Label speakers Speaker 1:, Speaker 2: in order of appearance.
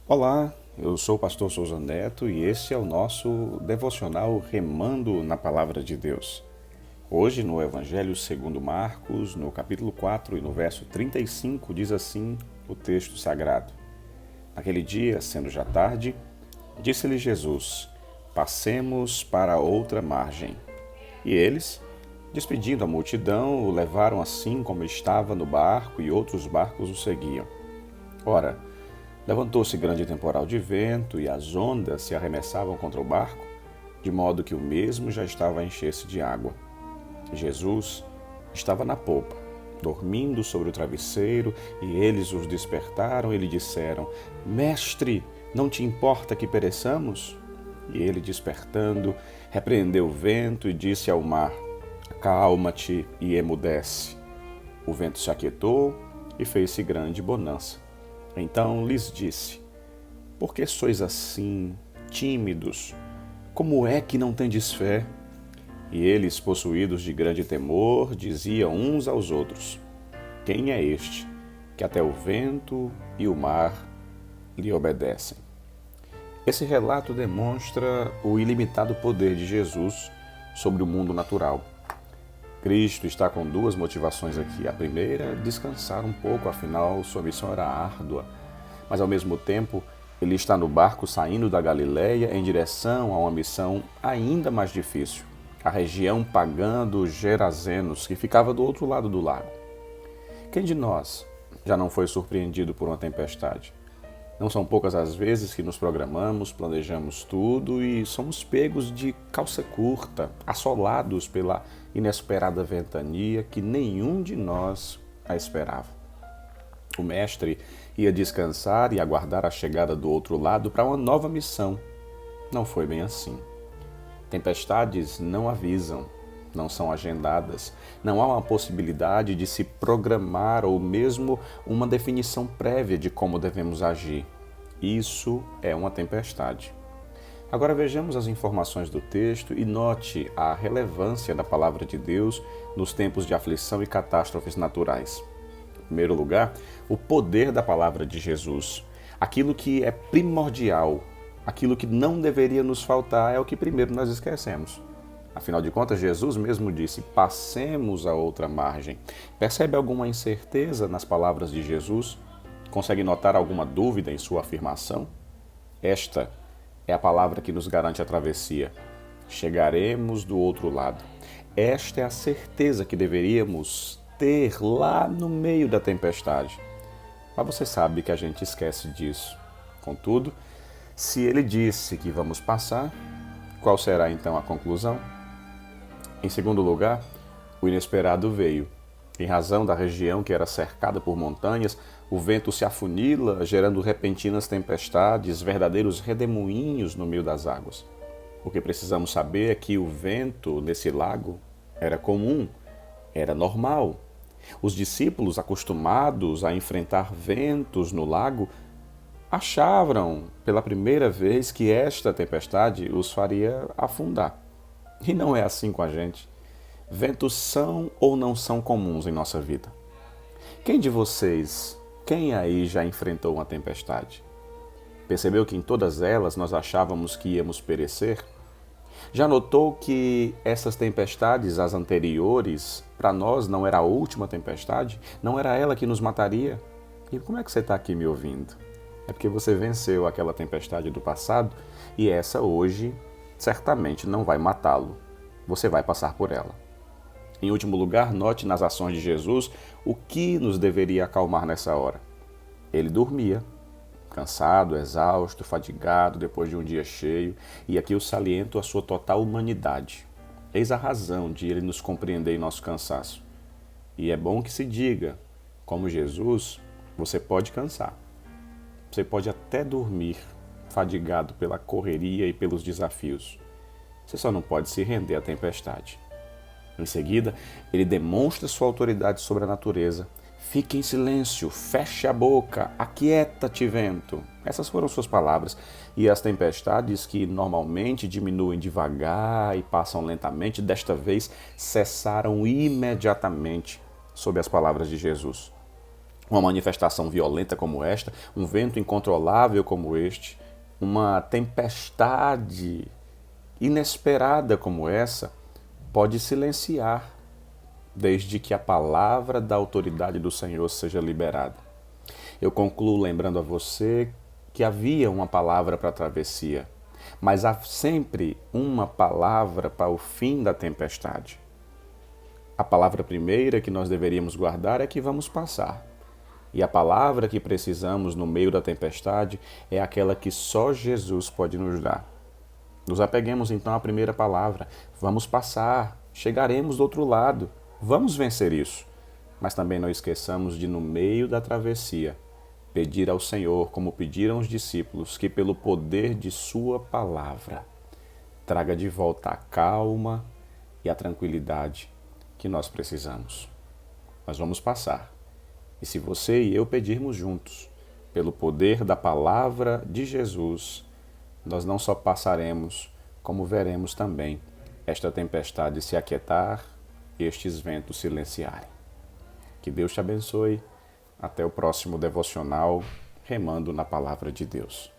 Speaker 1: Olá, eu sou o pastor Souza Neto e esse é o nosso devocional Remando na Palavra de Deus. Hoje, no Evangelho segundo Marcos, no capítulo 4 e no verso 35, diz assim o texto sagrado. Naquele dia, sendo já tarde, disse-lhe Jesus: Passemos para outra margem. E eles, despedindo a multidão, o levaram assim como estava no barco e outros barcos o seguiam. Ora, levantou-se grande temporal de vento e as ondas se arremessavam contra o barco, de modo que o mesmo já estava a encher-se de água. Jesus estava na popa, dormindo sobre o travesseiro, e eles os despertaram e lhe disseram: Mestre, não te importa que pereçamos? E ele, despertando, repreendeu o vento e disse ao mar: Acalma-te e emudece. O vento se aquietou e fez-se grande bonança. Então lhes disse: Por que sois assim, tímidos? Como é que não tendes fé? E eles, possuídos de grande temor, diziam uns aos outros: Quem é este, que até o vento e o mar lhe obedecem? Esse relato demonstra o ilimitado poder de Jesus sobre o mundo natural. Cristo está com duas motivações aqui. A primeira, descansar um pouco, afinal sua missão era árdua. Mas ao mesmo tempo, ele está no barco saindo da Galileia em direção a uma missão ainda mais difícil, a região pagã dos Gerazenos, que ficava do outro lado do lago. Quem de nós já não foi surpreendido por uma tempestade? Não são poucas as vezes que nos programamos, planejamos tudo e somos pegos de calça curta, assolados pela inesperada ventania que nenhum de nós a esperava. O mestre ia descansar e aguardar a chegada do outro lado para uma nova missão. Não foi bem assim. Tempestades não avisam, não são agendadas, não há uma possibilidade de se programar ou mesmo uma definição prévia de como devemos agir. Isso é uma tempestade. Agora vejamos as informações do texto e note a relevância da palavra de Deus nos tempos de aflição e catástrofes naturais. Em primeiro lugar, o poder da palavra de Jesus. Aquilo que é primordial, aquilo que não deveria nos faltar é o que primeiro nós esquecemos. Afinal de contas, Jesus mesmo disse: passemos a outra margem. Percebe alguma incerteza nas palavras de Jesus? Consegue notar alguma dúvida em sua afirmação? Esta é a palavra que nos garante a travessia. Chegaremos do outro lado. Esta é a certeza que deveríamos ter lá no meio da tempestade. Mas você sabe que a gente esquece disso. Contudo, se ele disse que vamos passar, qual será então a conclusão? Em segundo lugar, o inesperado veio. Em razão da região que era cercada por montanhas, o vento se afunila, gerando repentinas tempestades, verdadeiros redemoinhos no meio das águas. O que precisamos saber é que o vento nesse lago era comum, era normal. Os discípulos, acostumados a enfrentar ventos no lago, achavam pela primeira vez que esta tempestade os faria afundar. E não é assim com a gente. Ventos são ou não são comuns em nossa vida? Quem de vocês, quem aí já enfrentou uma tempestade? Percebeu que em todas elas nós achávamos que íamos perecer? Já notou que essas tempestades, as anteriores, para nós não era a última tempestade? Não era ela que nos mataria? E como é que você está aqui me ouvindo? É porque você venceu aquela tempestade do passado e essa hoje certamente não vai matá-lo. Você vai passar por ela. Em último lugar, note nas ações de Jesus o que nos deveria acalmar nessa hora. Ele dormia, cansado, exausto, fadigado depois de um dia cheio, e aqui eu saliento a sua total humanidade. Eis a razão de ele nos compreender em nosso cansaço. E é bom que se diga, como Jesus, você pode cansar. Você pode até dormir, fadigado pela correria e pelos desafios. Você só não pode se render à tempestade. Em seguida, ele demonstra sua autoridade sobre a natureza. Fique em silêncio, feche a boca, aquieta-te, vento. Essas foram suas palavras. E as tempestades, que normalmente diminuem devagar e passam lentamente, desta vez cessaram imediatamente sob as palavras de Jesus. uma manifestação violenta como esta, um vento incontrolável como este, uma tempestade inesperada como essa, pode silenciar, desde que a palavra da autoridade do Senhor seja liberada. Eu concluo lembrando a você que havia uma palavra para a travessia, mas há sempre uma palavra para o fim da tempestade. A palavra primeira que nós deveríamos guardar é que vamos passar. E a palavra que precisamos no meio da tempestade é aquela que só Jesus pode nos dar. Nos apeguemos então à primeira palavra. Vamos passar, chegaremos do outro lado, vamos vencer isso. Mas também não esqueçamos de, no meio da travessia, pedir ao Senhor, como pediram os discípulos, que pelo poder de Sua palavra traga de volta a calma e a tranquilidade que nós precisamos. Nós vamos passar. E se você e eu pedirmos juntos, pelo poder da palavra de Jesus, nós não só passaremos, como veremos também esta tempestade se aquietar e estes ventos silenciarem. Que Deus te abençoe. Até o próximo devocional, remando na palavra de Deus.